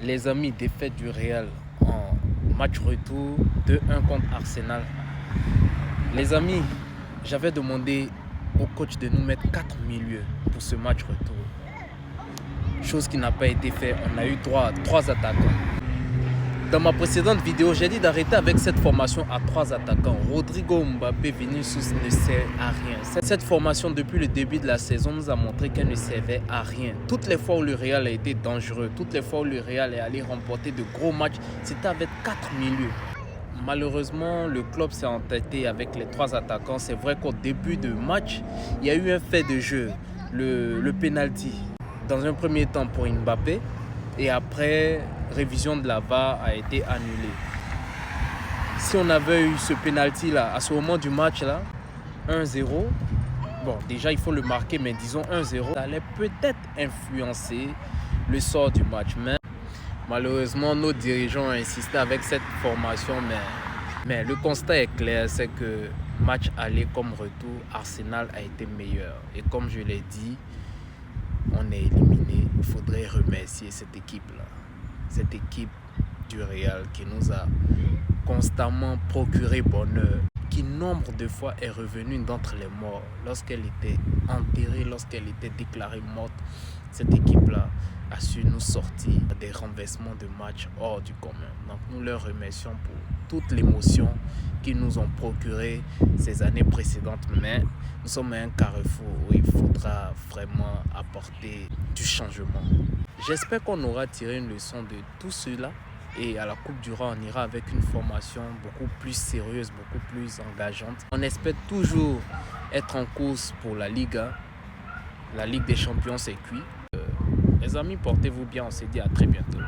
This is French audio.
Les amis, défaite du Real en match retour 2-1 contre Arsenal. Les amis, j'avais demandé au coach de nous mettre 4 milieux pour ce match retour. Chose qui n'a pas été faite. On a eu droit à 3 attaquants. Dans ma précédente vidéo, j'ai dit d'arrêter avec cette formation à 3 attaquants. Rodrigo, Mbappé, Vinicius ne sert à rien. Cette formation, depuis le début de la saison, nous a montré qu'elle ne servait à rien. Toutes les fois où le Real a été dangereux, toutes les fois où le Real est allé remporter de gros matchs, c'était avec 4 milieux. Malheureusement, le club s'est entêté avec les 3 attaquants. C'est vrai qu'au début de match, il y a eu un fait de jeu, le penalty. Dans un premier temps pour Mbappé, et après, révision de la VAR a été annulée. Si on avait eu ce penalty là, à ce moment du match là, 1-0, bon déjà il faut le marquer, mais disons 1-0, ça allait peut-être influencer le sort du match. Mais malheureusement, nos dirigeants ont insisté avec cette formation, mais le constat est clair, c'est que match aller comme retour, Arsenal a été meilleur. Et comme je l'ai dit, on est éliminé. Il faudrait remercier cette équipe-là. Cette équipe du Real qui nous a constamment procuré bonheur, qui nombre de fois est revenue d'entre les morts. Lorsqu'elle était enterrée, lorsqu'elle était déclarée morte, cette équipe-là a su nous sortir des renversements de matchs hors du commun. Donc nous leur remercions pour toute l'émotion qu'ils nous ont procuré ces années précédentes. Mais nous sommes à un carrefour où il faudra vraiment apporter du changement. J'espère qu'on aura tiré une leçon de tout cela. Et à la Coupe du Roi, on ira avec une formation beaucoup plus sérieuse, beaucoup plus engageante. On espère toujours être en course pour la Liga. La Ligue des Champions, c'est cuit. Les amis, portez-vous bien. On se dit à très bientôt.